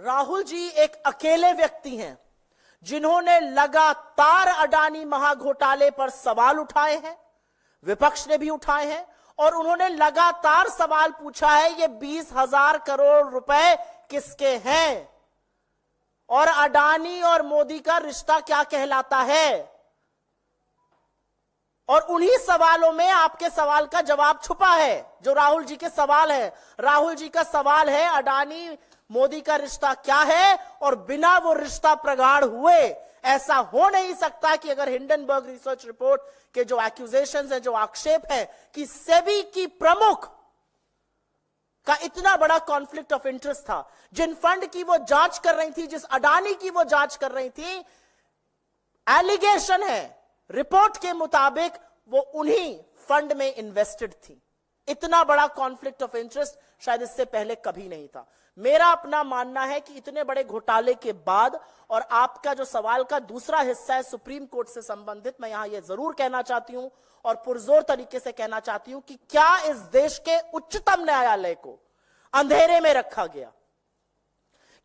राहुल जी एक अकेले व्यक्ति हैं जिन्होंने लगातार अडानी महाघोटाले पर सवाल उठाए हैं, विपक्ष ने भी उठाए हैं, और उन्होंने लगातार सवाल पूछा है ये 20,000 करोड़ रुपए किसके हैं और अडानी और मोदी का रिश्ता क्या कहलाता है। और उन्हीं सवालों में आपके सवाल का जवाब छुपा है जो राहुल जी के सवाल है। राहुल जी का सवाल है अडानी मोदी का रिश्ता क्या है, और बिना वो रिश्ता प्रगाढ़ हुए ऐसा हो नहीं सकता कि अगर हिंडनबर्ग रिसर्च रिपोर्ट के जो एक्यूजेशंस हैं, जो आक्षेप है कि सेबी की प्रमुख का इतना बड़ा कॉन्फ्लिक्ट ऑफ इंटरेस्ट था, जिन फंड की वो जांच कर रही थी, जिस अडानी की वो जांच कर रही थी, एलिगेशन है रिपोर्ट के मुताबिक वो उन्हीं फंड में इन्वेस्टेड थी। इतना बड़ा कॉन्फ्लिक्ट ऑफ इंटरेस्ट शायद इससे पहले कभी नहीं था। मेरा अपना मानना है कि इतने बड़े घोटाले के बाद, और आपका जो सवाल का दूसरा हिस्सा है सुप्रीम कोर्ट से संबंधित, मैं यहां यह जरूर कहना चाहती हूं और पुरजोर तरीके से कहना चाहती हूं कि क्या इस देश के उच्चतम न्यायालय को अंधेरे में रखा गया?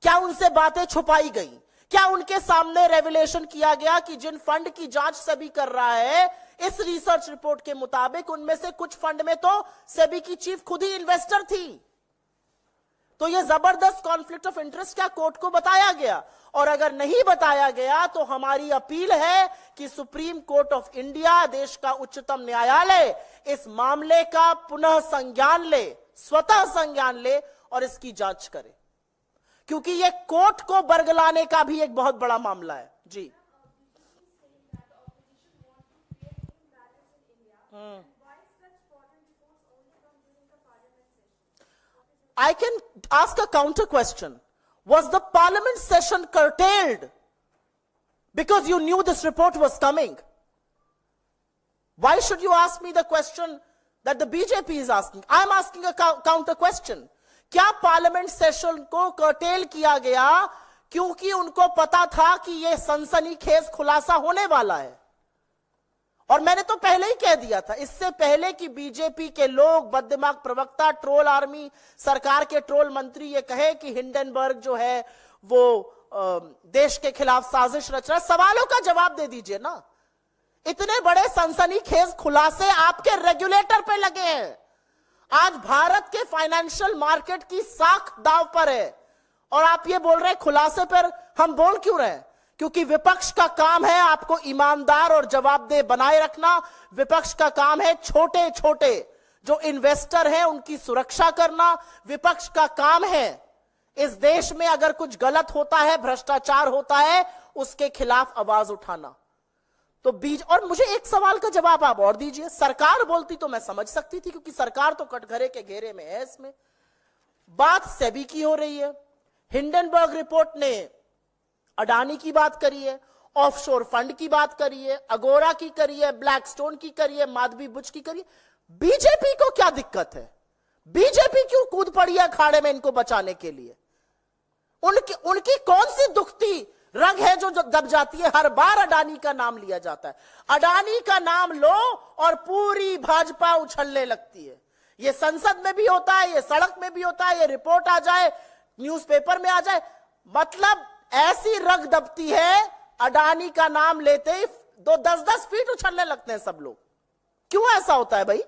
क्या उनसे बातें छुपाई गई? क्या उनके सामने रेवलेशन किया गया कि जिन फंड की जांच सेबी कर रहा है, इस रिसर्च रिपोर्ट के मुताबिक उनमें से कुछ फंड में तो सेबी की चीफ खुद ही इन्वेस्टर थी? तो यह जबरदस्त कॉन्फ्लिक्ट ऑफ इंटरेस्ट क्या कोर्ट को बताया गया? और अगर नहीं बताया गया तो हमारी अपील है कि सुप्रीम कोर्ट ऑफ इंडिया, देश का उच्चतम न्यायालय, इस मामले का पुनः संज्ञान ले, स्वतः संज्ञान ले और इसकी जांच करे, क्योंकि यह कोर्ट को बरगलाने का भी एक बहुत बड़ा मामला है। जी I can ask a counter question. Was the parliament session curtailed because you knew this report was coming? Why should you ask me the question that the BJP is asking? I'm asking a counter question. क्या parliament session को cartel किया गया क्योंकि उनको पता था कि यह सनसनीखेज खुलासा होने वाला है? और मैंने तो पहले ही कह दिया था, इससे पहले कि बीजेपी के लोग, बददिमाग प्रवक्ता, ट्रोल आर्मी, सरकार के ट्रोल मंत्री ये कहे कि हिंडनबर्ग जो है वो देश के खिलाफ साजिश रच रहा है, सवालों का जवाब दे दीजिए ना। इतने बड़े सनसनीखेज खुलासे आपके रेगुलेटर पे लगे हैं। आज भारत के फाइनेंशियल मार्केट की साख दांव पर है और आप ये बोल रहे हैं खुलासे पर। हम बोल क्यों रहे हैं? क्योंकि विपक्ष का काम है आपको ईमानदार और जवाबदेह बनाए रखना। विपक्ष का काम है छोटे छोटे जो इन्वेस्टर हैं उनकी सुरक्षा करना। विपक्ष का काम है इस देश में अगर कुछ गलत होता है, भ्रष्टाचार होता है, उसके खिलाफ आवाज उठाना। तो और मुझे एक सवाल का जवाब आप और दीजिए। सरकार बोलती तो मैं समझ सकती थी क्योंकि सरकार तो कटघरे के घेरे में है। इसमें बात सेबी की हो रही है। हिंडनबर्ग रिपोर्ट ने अडानी की बात करी है, ऑफशोर फंड की बात करी है, अगोरा की करी है, ब्लैकस्टोन की करी है, माधवी बुच की करी है। बीजेपी को क्या दिक्कत है? बीजेपी क्यों कूद पड़ी है अखाड़े में इनको बचाने के लिए? उनकी कौन सी दुखती रग है जो दब जाती है? हर बार अडानी का नाम लिया जाता है। अडानी का नाम लो और पूरी भाजपा उछलने लगती है। यह संसद में भी होता है, यह सड़क में भी होता है, यह रिपोर्ट आ जाए, न्यूज़पेपर में आ जाए, मतलब ऐसी रग दबती है अडानी का नाम लेते ही 10-10 फीट उछलने लगते हैं सब लोग। क्यों ऐसा होता है भाई?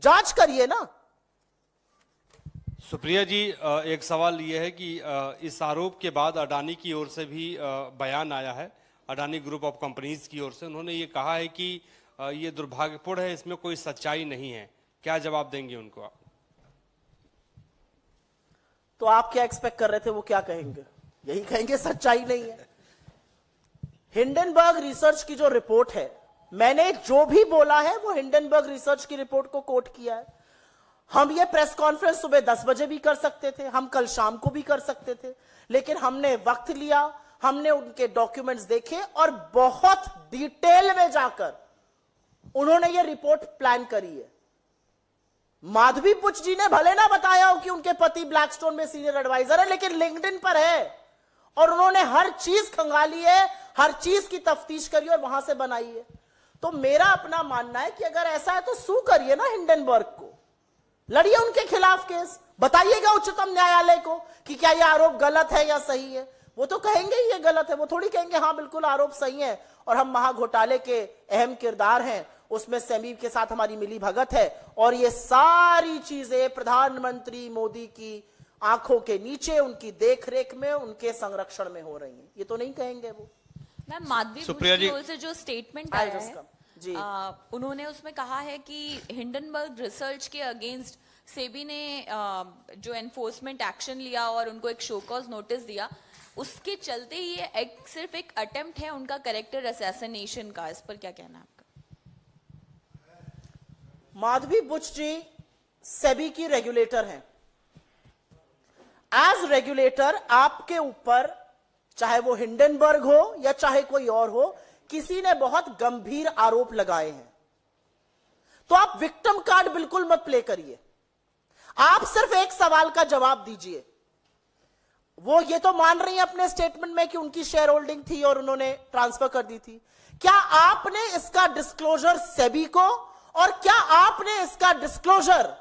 जांच करिए ना। सुप्रिया जी, एक सवाल यह है कि इस आरोप के बाद अडानी की ओर से भी बयान आया है, अडानी ग्रुप ऑफ कंपनीज की ओर से। उन्होंने ये कहा है कि ये दुर्भाग्यपूर्ण है, इसमें कोई सच्चाई नहीं है। क्या जवाब देंगे उनको आप? तो आप क्या एक्सपेक्ट कर रहे थे वो क्या कहेंगे? यही कहेंगे सच्चाई नहीं है। हिंडनबर्ग रिसर्च की जो रिपोर्ट है, मैंने जो भी बोला है वो हिंडनबर्ग रिसर्च की रिपोर्ट को कोट किया है। हम ये प्रेस कॉन्फ्रेंस सुबह 10 बजे भी कर सकते थे, हम कल शाम को भी कर सकते थे, लेकिन हमने वक्त लिया, हमने उनके डॉक्यूमेंट्स देखे और बहुत डिटेल में जाकर उन्होंने ये रिपोर्ट प्लान करी है। माधवी पुच जी ने भले ना बताया हो कि उनके पति ब्लैकस्टोन में सीनियर एडवाइजर है, लेकिन लिंक्डइन पर है और उन्होंने हर चीज खंगाली है, हर चीज की तफ्तीश करी और वहां से बनाई है। तो मेरा अपना मानना है कि अगर ऐसा है तो सू करिए ना हिंडनबर्ग को। लड़िए उनके खिलाफ केस, बताइएगा उच्चतम न्यायालय को कि क्या यह आरोप गलत है या सही है। वो तो कहेंगे ही ये गलत है, वो थोड़ी कहेंगे हाँ बिल्कुल आरोप सही है और हम महाघोटाले के अहम किरदार हैं, उसमें सेमी के साथ हमारी मिली भगत है और ये सारी चीजें प्रधानमंत्री मोदी की आंखों के नीचे, उनकी देखरेख में, उनके संरक्षण में हो रही है। ये तो नहीं कहेंगे वो। मैम, माधवी बुश की ओर से जो स्टेटमेंट आया है जी, उन्होंने उसमें कहा है कि हिंडनबर्ग रिसर्च के अगेंस्ट सेबी ने जो एनफोर्समेंट एक्शन लिया और उनको एक शो कॉज नोटिस दिया, उसके चलते ही ये सिर्फ एक अटेम्प्ट है उनका कैरेक्टर असैसिनेशन का। इस पर क्या कहना है आपका? माधवी बुश जी सेबी की रेगुलेटर हैं। एज रेगुलेटर आपके ऊपर, चाहे वो हिंडनबर्ग हो या चाहे कोई और हो, किसी ने बहुत गंभीर आरोप लगाए हैं, तो आप विक्टिम कार्ड बिल्कुल मत प्ले करिए। आप सिर्फ एक सवाल का जवाब दीजिए। वो ये तो मान रही हैं अपने स्टेटमेंट में कि उनकी शेयर होल्डिंग थी और उन्होंने ट्रांसफर कर दी थी। क्या आपने इसका डिस्क्लोजर सेबी को और क्या आपने इसका डिस्क्लोजर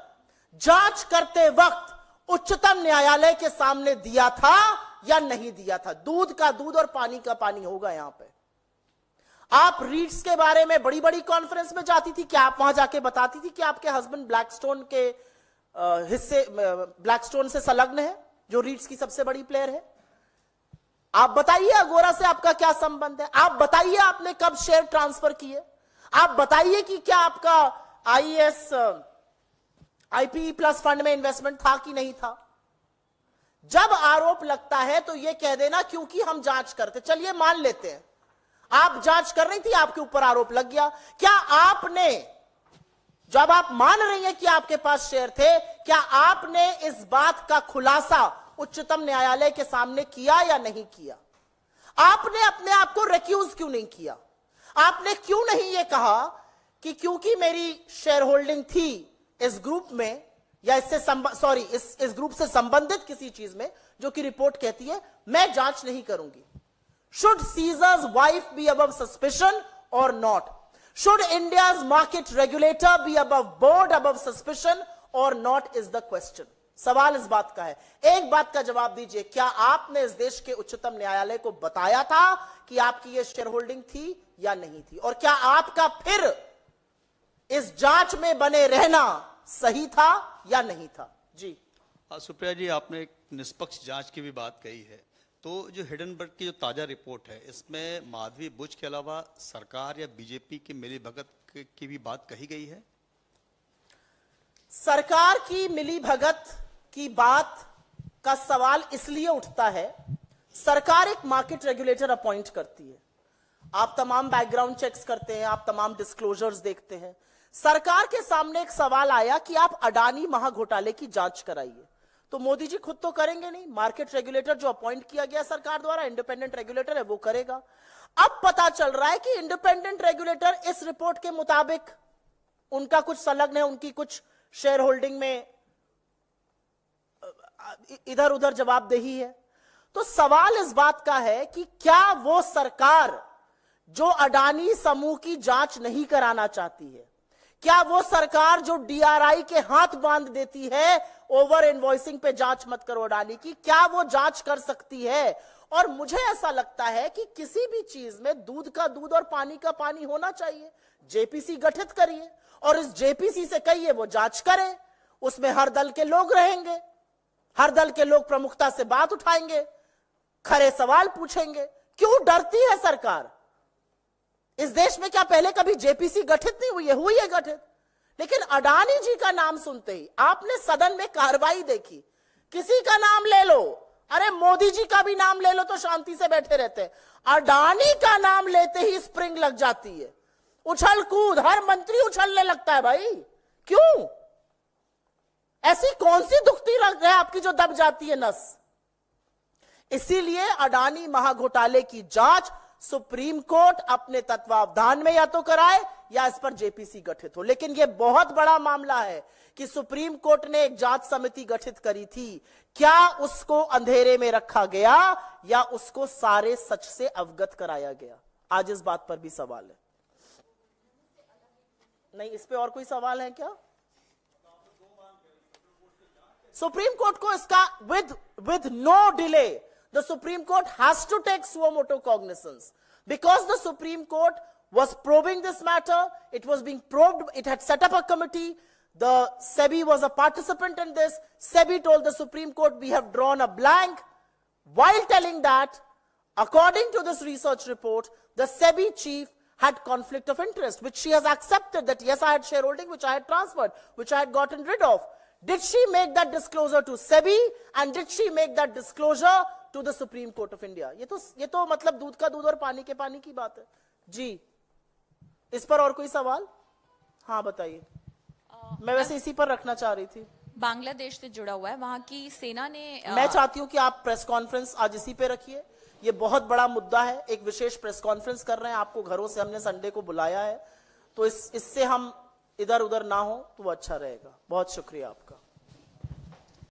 जांच करते वक्त उच्चतम न्यायालय के सामने दिया था या नहीं दिया था? दूध का दूध और पानी का पानी होगा यहां पे। आप रीट्स के बारे में बड़ी बड़ी कॉन्फ्रेंस में जाती थी, क्या आप वहां जाके बताती थी कि आपके हस्बैंड ब्लैकस्टोन के हिस्से, ब्लैकस्टोन से संलग्न है, जो रीट्स की सबसे बड़ी प्लेयर है? आप बताइए अगोरा से आपका क्या संबंध है? आप बताइए आपने कब शेयर ट्रांसफर किए? आप बताइए कि क्या आपका आईएएस आईपीई प्लस फंड में इन्वेस्टमेंट था कि नहीं था? जब आरोप लगता है तो यह कह देना क्योंकि हम जांच करते। चलिए मान लेते हैं आप जांच कर रही थी, आपके ऊपर आरोप लग गया। क्या आपने, जब आप मान रही हैं कि आपके पास शेयर थे, क्या आपने इस बात का खुलासा उच्चतम न्यायालय के सामने किया या नहीं किया? आपने अपने आप को रिक्यूज क्यों नहीं किया? आपने क्यों नहीं यह कहा कि क्योंकि मेरी शेयर होल्डिंग थी इस ग्रुप में या इस ग्रुप से संबंधित किसी चीज में जो कि रिपोर्ट कहती है, मैं जांच नहीं करूंगी। Should Caesar's wife be above suspicion or not? Should India's market regulator be above board, above suspicion or not is the question. सवाल इस बात का है। एक बात का जवाब दीजिए, क्या आपने इस देश के उच्चतम न्यायालय को बताया था कि आपकी यह शेयर होल्डिंग थी या नहीं थी? और क्या आपका फिर इस जांच में बने रहना सही था या नहीं था? जी सुप्रिया जी, आपने एक निष्पक्ष जांच की भी बात कही है, तो जो हिडनबर्ग की जो ताजा रिपोर्ट है, इसमें माधवी बुश के अलावा सरकार या बीजेपी की मिलीभगत की भी बात कही गई है? सरकार की मिलीभगत की बात का सवाल इसलिए उठता है, सरकार एक मार्केट रेगुलेटर अपॉइंट करती है, आप तमाम बैकग्राउंड चेक्स करते हैं, आप तमाम डिस्क्लोजर्स देखते हैं। सरकार के सामने एक सवाल आया कि आप अडानी महाघोटाले की जांच कराइए, तो मोदी जी खुद तो करेंगे नहीं, मार्केट रेगुलेटर जो अपॉइंट किया गया सरकार द्वारा, इंडिपेंडेंट रेगुलेटर है, वो करेगा। अब पता चल रहा है कि इंडिपेंडेंट रेगुलेटर इस रिपोर्ट के मुताबिक उनका कुछ संलग्न है, उनकी कुछ शेयर होल्डिंग में इधर उधर जवाबदेही है। तो सवाल इस बात का है कि क्या वो सरकार जो अडानी समूह की जांच नहीं कराना चाहती है, क्या वो सरकार जो डीआरआई के हाथ बांध देती है ओवर इनवॉइसिंग पे जांच मत करो अडानी की, क्या वो जांच कर सकती है? और मुझे ऐसा लगता है कि किसी भी चीज में दूध का दूध और पानी का पानी होना चाहिए। जेपीसी गठित करिए और इस जेपीसी से कहिए वो जांच करे, उसमें हर दल के लोग रहेंगे, हर दल के लोग प्रमुखता से बात उठाएंगे, खरे सवाल पूछेंगे। क्यों डरती है सरकार? इस देश में क्या पहले कभी जेपीसी गठित नहीं हुई है? हुई है गठित, लेकिन अडानी जी का नाम सुनते ही आपने सदन में कार्रवाई देखी, किसी का नाम ले लो, अरे मोदी जी का भी नाम ले लो तो शांति से बैठे रहते हैं, अडानी का नाम लेते ही स्प्रिंग लग जाती है, उछल कूद, हर मंत्री उछलने लगता है। भाई क्यों? ऐसी कौन सी दुखती लग है आपकी जो दब जाती है नस? इसीलिए अडानी महाघोटाले की जांच सुप्रीम कोर्ट अपने तत्वावधान में या तो कराए या इस पर जेपीसी गठित हो। लेकिन यह बहुत बड़ा मामला है कि सुप्रीम कोर्ट ने एक जांच समिति गठित करी थी, क्या उसको अंधेरे में रखा गया या उसको सारे सच से अवगत कराया गया? आज इस बात पर भी सवाल है। नहीं, इस पे और कोई सवाल है क्या? सुप्रीम कोर्ट को इसका with no delay, the Supreme Court has to take suo motu cognizance, because the Supreme Court was probing this matter. It was being probed. It had set up a committee. The SEBI was a participant in this. SEBI told the Supreme Court, we have drawn a blank, while telling that, according to this research report, the SEBI chief had conflict of interest, which she has accepted, that yes, I had shareholding, which I had transferred, which I had gotten rid of. Did she make that disclosure to SEBI, and did she make that disclosure to the Supreme Court of India? ये तो मतलब दूध का दूध और पानी के पानी की बात है जी। इस पर और कोई सवाल? हाँ बताइए। मैं वैसे इसी पर रखना चाह रही थी। बांग्लादेश से जुड़ा हुआ है, वहां की सेना ने मैं चाहती हूं कि आप प्रेस कॉन्फ्रेंस आज इसी पे रखिए। ये बहुत बड़ा मुद्दा है, एक विशेष प्रेस कॉन्फ्रेंस कर रहे हैं, आपको घरों से हमने संडे को बुलाया है, तो इससे हम इधर उधर ना हो तो वो अच्छा रहेगा। बहुत शुक्रिया आपका।